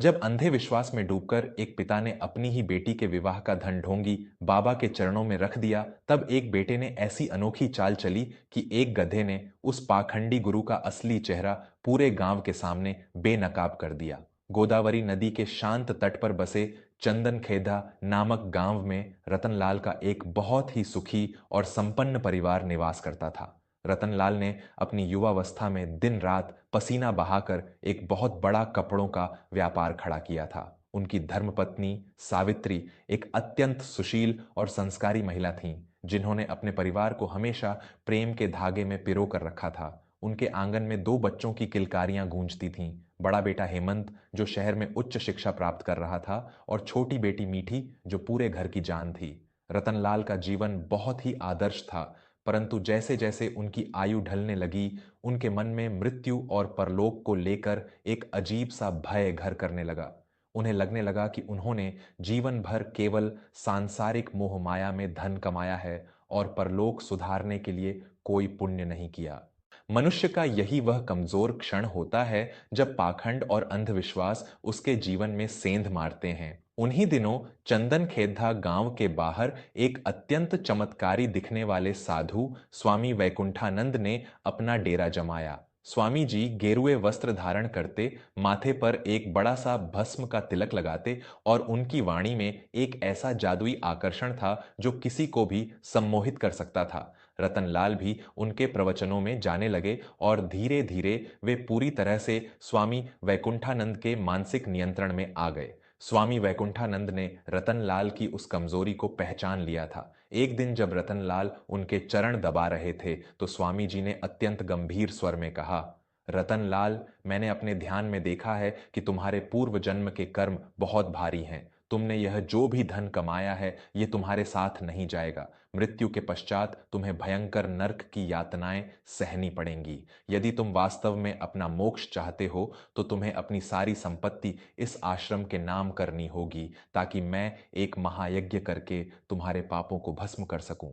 जब अंधे विश्वास में डूबकर एक पिता ने अपनी ही बेटी के विवाह का धन ढोंगी बाबा के चरणों में रख दिया, तब एक बेटे ने ऐसी अनोखी चाल चली कि एक गधे ने उस पाखंडी गुरु का असली चेहरा पूरे गांव के सामने बेनकाब कर दिया। गोदावरी नदी के शांत तट पर बसे चंदन खेदा नामक गांव में रतनलाल का एक बहुत ही सुखी और संपन्न परिवार निवास करता था। रतनलाल ने अपनी युवावस्था में दिन रात पसीना बहाकर एक बहुत बड़ा कपड़ों का व्यापार खड़ा किया था। उनकी धर्मपत्नी सावित्री एक अत्यंत सुशील और संस्कारी महिला थीं, जिन्होंने अपने परिवार को हमेशा प्रेम के धागे में पिरो कर रखा था। उनके आंगन में दो बच्चों की किलकारियां गूंजती थीं। बड़ा बेटा हेमंत, जो शहर में उच्च शिक्षा प्राप्त कर रहा था, और छोटी बेटी मीठी, जो पूरे घर की जान थी। रतनलाल का जीवन बहुत ही आदर्श था, परंतु जैसे जैसे उनकी आयु ढलने लगी, उनके मन में मृत्यु और परलोक को लेकर एक अजीब सा भय घर करने लगा। उन्हें लगने लगा कि उन्होंने जीवन भर केवल सांसारिक मोह माया में धन कमाया है और परलोक सुधारने के लिए कोई पुण्य नहीं किया। मनुष्य का यही वह कमजोर क्षण होता है जब पाखंड और अंधविश्वास उसके जीवन में सेंध मारते हैं। उन्हीं दिनों चंदन खेदा गांव के बाहर एक अत्यंत चमत्कारी दिखने वाले साधु स्वामी वैकुंठानंद ने अपना डेरा जमाया। स्वामी जी गेरुए वस्त्र धारण करते, माथे पर एक बड़ा सा भस्म का तिलक लगाते, और उनकी वाणी में एक ऐसा जादुई आकर्षण था जो किसी को भी सम्मोहित कर सकता था। रतनलाल भी उनके प्रवचनों में जाने लगे और धीरे धीरे वे पूरी तरह से स्वामी वैकुंठानंद के मानसिक नियंत्रण में आ गए। स्वामी वैकुंठानंद ने रतनलाल की उस कमजोरी को पहचान लिया था। एक दिन जब रतनलाल उनके चरण दबा रहे थे, तो स्वामी जी ने अत्यंत गंभीर स्वर में कहा, रतनलाल, मैंने अपने ध्यान में देखा है कि तुम्हारे पूर्व जन्म के कर्म बहुत भारी हैं। तुमने यह जो भी धन कमाया है, ये तुम्हारे साथ नहीं जाएगा। मृत्यु के पश्चात तुम्हें भयंकर नरक की यातनाएं सहनी पड़ेंगी। यदि तुम वास्तव में अपना मोक्ष चाहते हो, तो तुम्हें अपनी सारी संपत्ति इस आश्रम के नाम करनी होगी, ताकि मैं एक महायज्ञ करके तुम्हारे पापों को भस्म कर सकूं।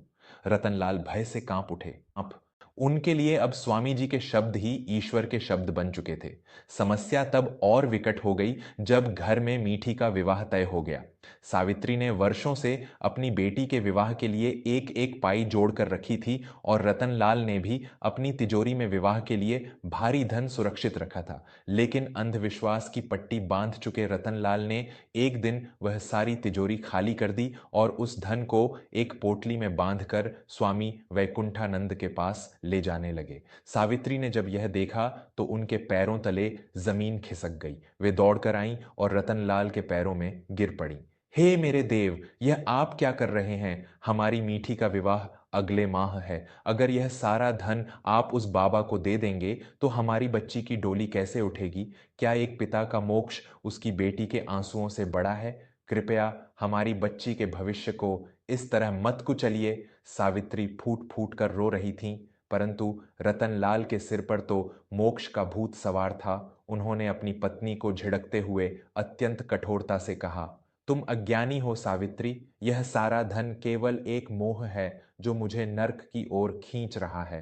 रतनलाल भय से कांप उठे। अब उनके लिए अब स्वामी जी के शब्द ही ईश्वर के शब्द बन चुके थे। समस्या तब और विकट हो गई जब घर में मीठी का विवाह तय हो गया। सावित्री ने वर्षों से अपनी बेटी के विवाह के लिए एक एक पाई जोड़कर रखी थी, और रतनलाल ने भी अपनी तिजोरी में विवाह के लिए भारी धन सुरक्षित रखा था। लेकिन अंधविश्वास की पट्टी बांध चुके रतनलाल ने एक दिन वह सारी तिजोरी खाली कर दी और उस धन को एक पोटली में बांधकर स्वामी वैकुंठानंद के पास ले जाने लगे। सावित्री ने जब यह देखा तो उनके पैरों तले जमीन खिसक गई। वे दौड़कर आईं और रतनलाल के पैरों में गिर पड़ी। हे मेरे देव, यह आप क्या कर रहे हैं? हमारी मीठी का विवाह अगले माह है। अगर यह सारा धन आप उस बाबा को दे देंगे, तो हमारी बच्ची की डोली कैसे उठेगी? क्या एक पिता का मोक्ष उसकी बेटी के आंसुओं से बड़ा है? कृपया हमारी बच्ची के भविष्य को इस तरह मत कुचलिए। सावित्री फूट फूट कर रो रही थीं, परंतु रतनलाल के सिर पर तो मोक्ष का भूत सवार था। उन्होंने अपनी पत्नी को झिड़कते हुए अत्यंत कठोरता से कहा, तुम अज्ञानी हो सावित्री। यह सारा धन केवल एक मोह है जो मुझे नर्क की ओर खींच रहा है।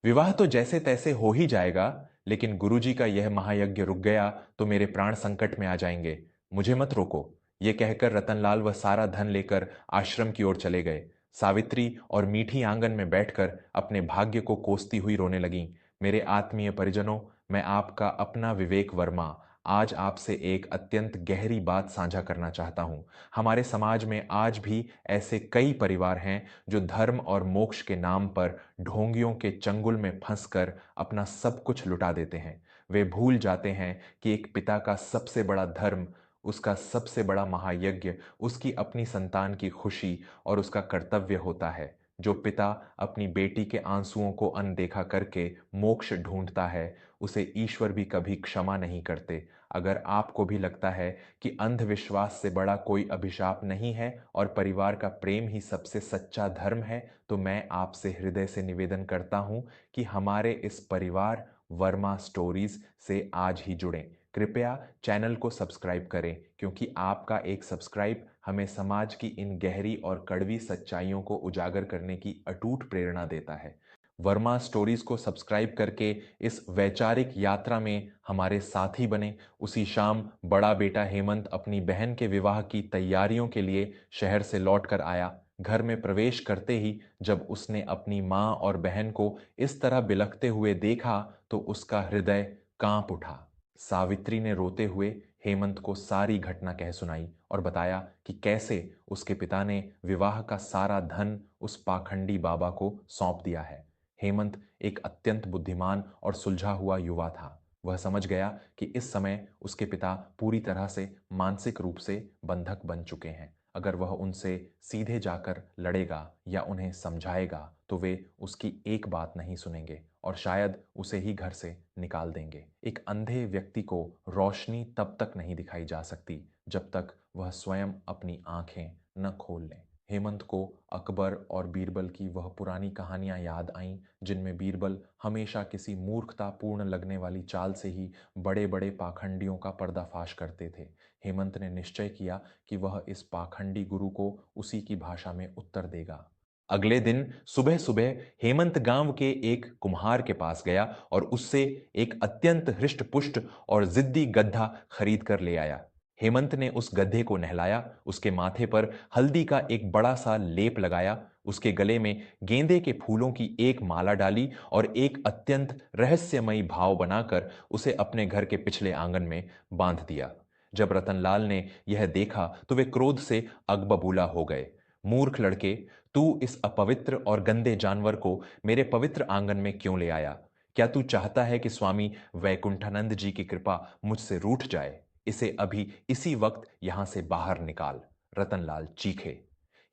विवाह तो जैसे तैसे हो ही जाएगा, लेकिन गुरुजी का यह महायज्ञ रुक गया तो मेरे प्राण संकट में आ जाएंगे। मुझे मत रोको। ये कहकर रतनलाल वह सारा धन लेकर आश्रम की ओर चले गए। सावित्री और मीठी आंगन में बैठकर अपने भाग्य को कोसती हुई रोने लगीं। मेरे आत्मीय परिजनों, मैं आपका अपना विवेक वर्मा आज आपसे एक अत्यंत गहरी बात साझा करना चाहता हूं। हमारे समाज में आज भी ऐसे कई परिवार हैं जो धर्म और मोक्ष के नाम पर ढोंगियों के चंगुल में फंसकर अपना सब कुछ लुटा देते हैं। वे भूल जाते हैं कि एक पिता का सबसे बड़ा धर्म, उसका सबसे बड़ा महायज्ञ उसकी अपनी संतान की खुशी और उसका कर्तव्य होता है। जो पिता अपनी बेटी के आंसुओं को अनदेखा करके मोक्ष ढूंढता है, उसे ईश्वर भी कभी क्षमा नहीं करते। अगर आपको भी लगता है कि अंधविश्वास से बड़ा कोई अभिशाप नहीं है और परिवार का प्रेम ही सबसे सच्चा धर्म है, तो मैं आपसे हृदय से निवेदन करता हूं कि हमारे इस परिवार वर्मा स्टोरीज से आज ही जुड़ें। कृपया चैनल को सब्सक्राइब करें, क्योंकि आपका एक सब्सक्राइब हमें समाज की इन गहरी और कड़वी सच्चाइयों को उजागर करने की अटूट प्रेरणा देता है। वर्मा स्टोरीज को सब्सक्राइब करके इस वैचारिक यात्रा में हमारे साथी बने। उसी शाम बड़ा बेटा हेमंत अपनी बहन के विवाह की तैयारियों के लिए शहर से लौट कर आया। घर में प्रवेश करते ही जब उसने अपनी माँ और बहन को इस तरह बिलखते हुए देखा तो उसका हृदय कांप उठा। सावित्री ने रोते हुए हेमंत को सारी घटना कह सुनाई और बताया कि कैसे उसके पिता ने विवाह का सारा धन उस पाखंडी बाबा को सौंप दिया है। हेमंत एक अत्यंत बुद्धिमान और सुलझा हुआ युवा था। वह समझ गया कि इस समय उसके पिता पूरी तरह से मानसिक रूप से बंधक बन चुके हैं। अगर वह उनसे सीधे जाकर लड़ेगा या उन्हें समझाएगा तो वे उसकी एक बात नहीं सुनेंगे और शायद उसे ही घर से निकाल देंगे। एक अंधे व्यक्ति को रोशनी तब तक नहीं दिखाई जा सकती जब तक वह स्वयं अपनी आंखें न खोल ले। हेमंत को अकबर और बीरबल की वह पुरानी कहानियां याद आईं जिनमें बीरबल हमेशा किसी मूर्खतापूर्ण लगने वाली चाल से ही बड़े बड़े पाखंडियों का पर्दाफाश करते थे। हेमंत ने निश्चय किया कि वह इस पाखंडी गुरु को उसी की भाषा में उत्तर देगा। अगले दिन सुबह सुबह हेमंत गांव के एक कुम्हार के पास गया और उससे एक अत्यंत हृष्ट पुष्ट और जिद्दी गड्ढा खरीद कर ले आया। हेमंत ने उस गड्ढे को नहलाया, उसके माथे पर हल्दी का एक बड़ा सा लेप लगाया, उसके गले में गेंदे के फूलों की एक माला डाली और एक अत्यंत रहस्यमयी भाव बनाकर उसे अपने घर के पिछले आंगन में बांध दिया। जब रतनलाल ने यह देखा तो वे क्रोध से अगबबूला हो गए। मूर्ख लड़के, तू इस अपवित्र और गंदे जानवर को मेरे पवित्र आंगन में क्यों ले आया? क्या तू चाहता है कि स्वामी वैकुंठानंद जी की कृपा मुझसे रूठ जाए? इसे अभी इसी वक्त यहां से बाहर निकाल। रतनलाल चीखे।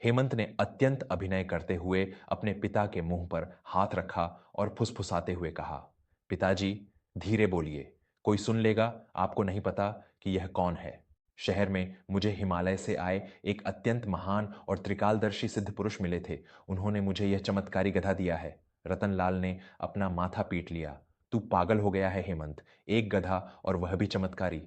हेमंत ने अत्यंत अभिनय करते हुए अपने पिता के मुंह पर हाथ रखा और फुसफुसाते हुए कहा, पिताजी, धीरे बोलिए, कोई सुन लेगा, आपको नहीं पता कि यह कौन है। शहर में मुझे हिमालय से आए एक अत्यंत महान और त्रिकालदर्शी सिद्ध पुरुष मिले थे। उन्होंने मुझे यह चमत्कारी गधा दिया है। रतनलाल ने अपना माथा पीट लिया। तू पागल हो गया है हेमंत, एक गधा और वह भी चमत्कारी।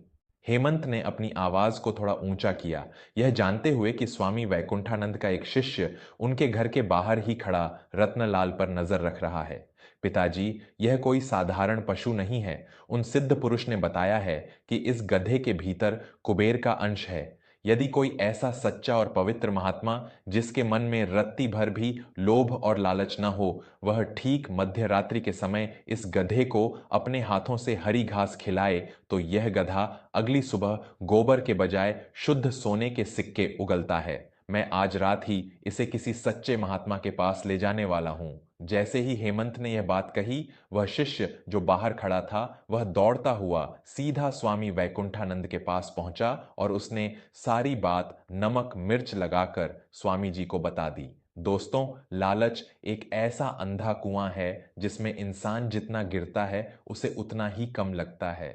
हेमंत ने अपनी आवाज को थोड़ा ऊंचा किया, यह जानते हुए कि स्वामी वैकुंठानंद का एक शिष्य उनके घर के बाहर ही खड़ा रत्नलाल पर नजर रख रहा है। पिताजी, यह कोई साधारण पशु नहीं है। उन सिद्ध पुरुष ने बताया है कि इस गधे के भीतर कुबेर का अंश है। यदि कोई ऐसा सच्चा और पवित्र महात्मा जिसके मन में रत्ती भर भी लोभ और लालच न हो, वह ठीक मध्य रात्रि के समय इस गधे को अपने हाथों से हरी घास खिलाए तो यह गधा अगली सुबह गोबर के बजाय शुद्ध सोने के सिक्के उगलता है। मैं आज रात ही इसे किसी सच्चे महात्मा के पास ले जाने वाला हूं। जैसे ही हेमंत ने यह बात कही, वह शिष्य जो बाहर खड़ा था वह दौड़ता हुआ सीधा स्वामी वैकुंठानंद के पास पहुंचा और उसने सारी बात नमक मिर्च लगाकर स्वामी जी को बता दी। दोस्तों, लालच एक ऐसा अंधा कुआं है जिसमें इंसान जितना गिरता है उसे उतना ही कम लगता है।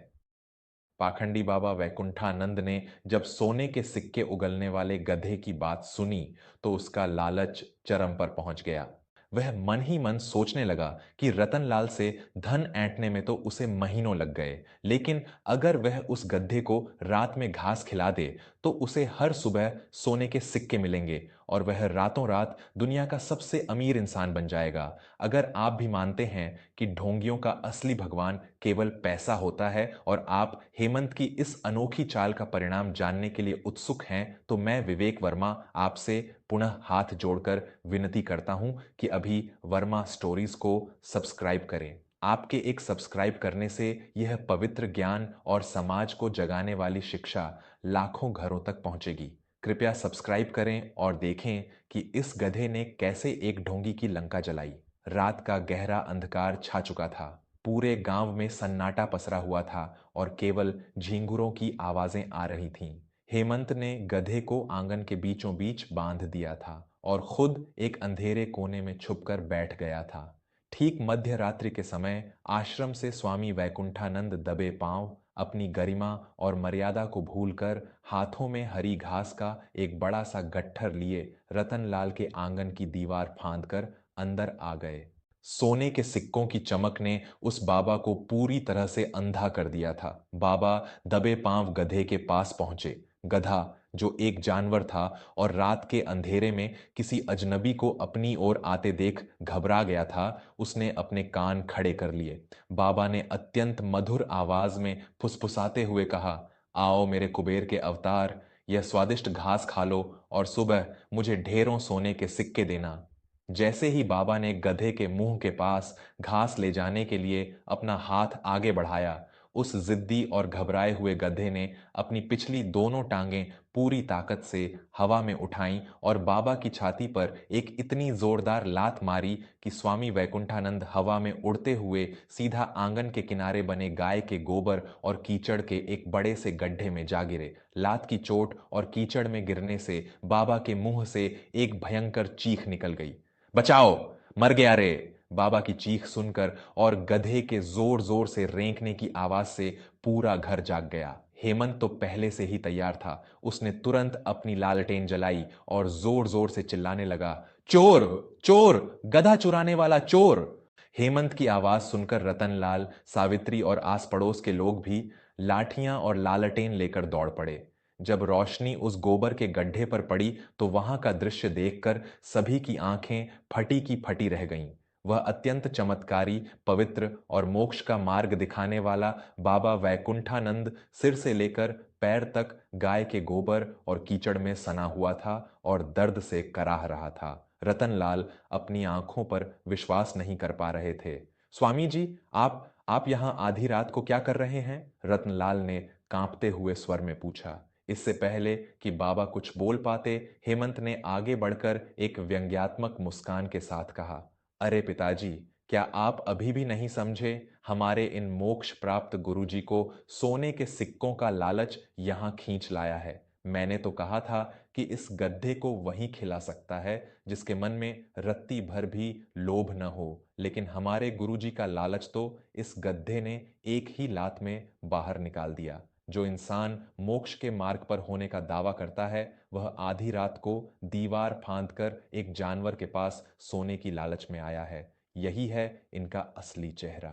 पाखंडी बाबा वैकुंठानंद ने जब सोने के सिक्के उगलने वाले गधे की बात सुनी तो उसका लालच चरम पर पहुंच गया। वह मन ही मन सोचने लगा कि रतनलाल से धन ऐंठने में तो उसे महीनों लग गए, लेकिन अगर वह उस गधे को रात में घास खिला दे तो उसे हर सुबह सोने के सिक्के मिलेंगे और वह रातों रात दुनिया का सबसे अमीर इंसान बन जाएगा। अगर आप भी मानते हैं कि ढोंगियों का असली भगवान केवल पैसा होता है और आप हेमंत की इस अनोखी चाल का परिणाम जानने के लिए उत्सुक हैं, तो मैं विवेक वर्मा आपसे पुनः हाथ जोड़कर विनती करता हूं कि अभी वर्मा स्टोरीज को सब्सक्राइब करें। आपके एक सब्सक्राइब करने से यह पवित्र ज्ञान और समाज को जगाने वाली शिक्षा लाखों घरों तक पहुंचेगी। कृपया सब्सक्राइब करें और देखें कि इस गधे ने कैसे एक ढोंगी की लंका जलाई। रात का गहरा अंधकार छा चुका था। पूरे गांव में सन्नाटा पसरा हुआ था और केवल झींगुरों की आवाजें आ रही थीं। हेमंत ने गधे को आंगन के बीचों बीच बांध दिया था और खुद एक अंधेरे कोने में छुपकर बैठ गया था। ठीक मध्य रात्रि के समय आश्रम से स्वामी वैकुंठानंद दबे पांव, अपनी गरिमा और मर्यादा को भूलकर हाथों में हरी घास का एक बड़ा सा गट्ठर लिए रतनलाल के आंगन की दीवार फांदकर अंदर आ गए। सोने के सिक्कों की चमक ने उस बाबा को पूरी तरह से अंधा कर दिया था। बाबा दबे पांव गधे के पास पहुंचे। गधा, जो एक जानवर था और रात के अंधेरे में किसी अजनबी को अपनी ओर आते देख घबरा गया था, उसने अपने कान खड़े कर लिए। बाबा ने अत्यंत मधुर आवाज में फुसफुसाते हुए कहा, आओ मेरे कुबेर के अवतार, यह स्वादिष्ट घास खा लो और सुबह मुझे ढेरों सोने के सिक्के देना। जैसे ही बाबा ने गधे के मुंह के पास घास ले जाने के लिए अपना हाथ आगे बढ़ाया, उस जिद्दी और घबराए हुए गधे ने अपनी पिछली दोनों टांगें पूरी ताकत से हवा में उठाईं और बाबा की छाती पर एक इतनी जोरदार लात मारी कि स्वामी वैकुंठानंद हवा में उड़ते हुए सीधा आंगन के किनारे बने गाय के गोबर और कीचड़ के एक बड़े से गड्ढे में जा गिरे। लात की चोट और कीचड़ में गिरने से बाबा के मुंह से एक भयंकर चीख निकल गई। बचाओ, मर गया रे! बाबा की चीख सुनकर और गधे के जोर जोर से रेंकने की आवाज से पूरा घर जाग गया। हेमंत तो पहले से ही तैयार था। उसने तुरंत अपनी लालटेन जलाई और जोर जोर से चिल्लाने लगा, चोर, चोर, गधा चुराने वाला चोर! हेमंत की आवाज सुनकर रतनलाल, सावित्री और आस पड़ोस के लोग भी लाठियां और लालटेन लेकर दौड़ पड़े। जब रोशनी उस गोबर के गड्ढे पर पड़ी तो वहां का दृश्य देखकर सभी की आंखें फटी की फटी रह गईं। वह अत्यंत चमत्कारी, पवित्र और मोक्ष का मार्ग दिखाने वाला बाबा वैकुंठानंद सिर से लेकर पैर तक गाय के गोबर और कीचड़ में सना हुआ था और दर्द से कराह रहा था। रतनलाल अपनी आंखों पर विश्वास नहीं कर पा रहे थे। स्वामी जी, आप यहां आधी रात को क्या कर रहे हैं? रतनलाल ने कांपते हुए स्वर में पूछा। इससे पहले कि बाबा कुछ बोल पाते, हेमंत ने आगे बढ़कर एक व्यंग्यात्मक मुस्कान के साथ कहा, अरे पिताजी, क्या आप अभी भी नहीं समझे? हमारे इन मोक्ष प्राप्त गुरुजी को सोने के सिक्कों का लालच यहां खींच लाया है। मैंने तो कहा था कि इस गड्ढे को वही खिला सकता है जिसके मन में रत्ती भर भी लोभ न हो, लेकिन हमारे गुरुजी का लालच तो इस गड्ढे ने एक ही लात में बाहर निकाल दिया। जो इंसान मोक्ष के मार्ग पर होने का दावा करता है, वह आधी रात को दीवार फांदकर एक जानवर के पास सोने की लालच में आया है। यही है इनका असली चेहरा।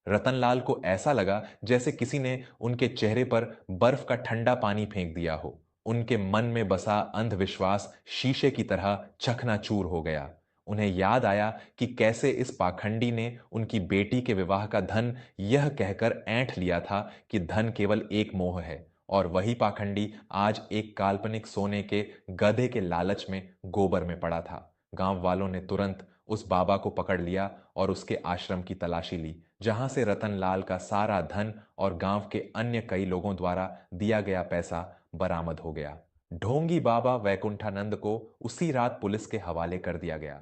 रतनलाल को ऐसा लगा जैसे किसी ने उनके चेहरे पर बर्फ का ठंडा पानी फेंक दिया हो। उनके मन में बसा अंधविश्वास शीशे की तरह चकनाचूर हो गया। उन्हें याद आया कि कैसे इस पाखंडी ने उनकी बेटी के विवाह का धन यह कहकर ऐंठ लिया था कि धन केवल एक मोह है, और वही पाखंडी आज एक काल्पनिक सोने के गधे के लालच में गोबर में पड़ा था। गांव वालों ने तुरंत उस बाबा को पकड़ लिया और उसके आश्रम की तलाशी ली, जहां से रतनलाल का सारा धन और गांव के अन्य कई लोगों द्वारा दिया गया पैसा बरामद हो गया। ढोंगी बाबा वैकुंठानंद को उसी रात पुलिस के हवाले कर दिया गया।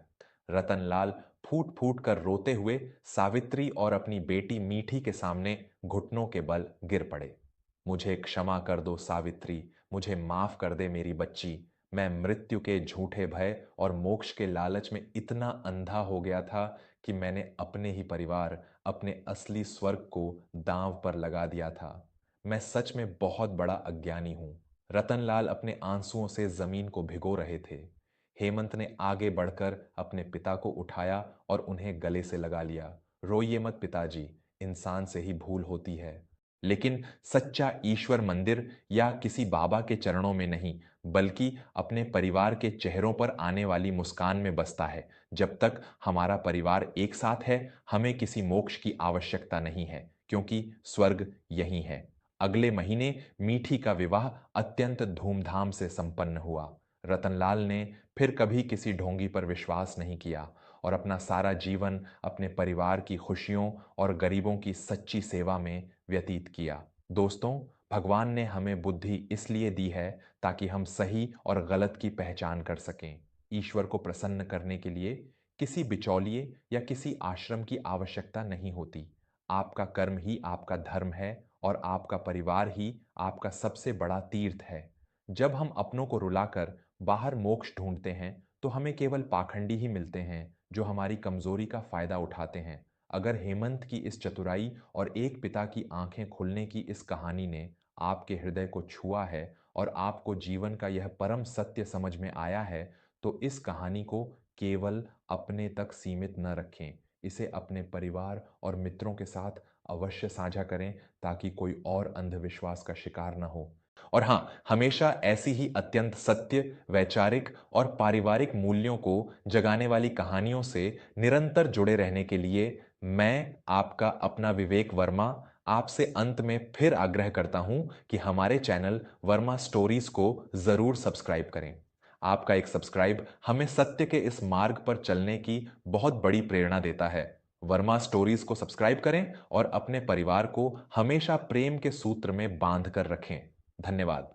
रतनलाल फूट फूट कर रोते हुए सावित्री और अपनी बेटी मीठी के सामने घुटनों के बल गिर पड़े। मुझे क्षमा कर दो सावित्री, मुझे माफ कर दे मेरी बच्ची। मैं मृत्यु के झूठे भय और मोक्ष के लालच में इतना अंधा हो गया था कि मैंने अपने ही परिवार, अपने असली स्वर्ग को दांव पर लगा दिया था। मैं सच में बहुत बड़ा अज्ञानी हूं। रतनलाल अपने आंसुओं से जमीन को भिगो रहे थे। हेमंत ने आगे बढ़कर अपने पिता को उठाया और उन्हें गले से लगा लिया। रोइए मत पिताजी, इंसान से ही भूल होती है, लेकिन सच्चा ईश्वर मंदिर या किसी बाबा के चरणों में नहीं, बल्कि अपने परिवार के चेहरों पर आने वाली मुस्कान में बसता है। जब तक हमारा परिवार एक साथ है, हमें किसी मोक्ष की आवश्यकता नहीं है, क्योंकि स्वर्ग यही है। अगले महीने मीठी का विवाह अत्यंत धूमधाम से संपन्न हुआ। रतनलाल ने फिर कभी किसी ढोंगी पर विश्वास नहीं किया और अपना सारा जीवन अपने परिवार की खुशियों और गरीबों की सच्ची सेवा में व्यतीत किया। दोस्तों, भगवान ने हमें बुद्धि इसलिए दी है ताकि हम सही और गलत की पहचान कर सकें। ईश्वर को प्रसन्न करने के लिए किसी बिचौलिए या किसी आश्रम की आवश्यकता नहीं होती। आपका कर्म ही आपका धर्म है और आपका परिवार ही आपका सबसे बड़ा तीर्थ है। जब हम अपनों को रुलाकर बाहर मोक्ष ढूंढते हैं तो हमें केवल पाखंडी ही मिलते हैं जो हमारी कमजोरी का फायदा उठाते हैं। अगर हेमंत की इस चतुराई और एक पिता की आंखें खुलने की इस कहानी ने आपके हृदय को छुआ है और आपको जीवन का यह परम सत्य समझ में आया है, तो इस कहानी को केवल अपने तक सीमित न रखें। इसे अपने परिवार और मित्रों के साथ अवश्य साझा करें ताकि कोई और अंधविश्वास का शिकार न हो। और हाँ, हमेशा ऐसी ही अत्यंत सत्य, वैचारिक और पारिवारिक मूल्यों को जगाने वाली कहानियों से निरंतर जुड़े रहने के लिए मैं आपका अपना विवेक वर्मा आपसे अंत में फिर आग्रह करता हूं कि हमारे चैनल वर्मा स्टोरीज को जरूर सब्सक्राइब करें। आपका एक सब्सक्राइब हमें सत्य के इस मार्ग पर चलने की बहुत बड़ी प्रेरणा देता है। वर्मा स्टोरीज को सब्सक्राइब करें और अपने परिवार को हमेशा प्रेम के सूत्र में बांध कर रखें। धन्यवाद।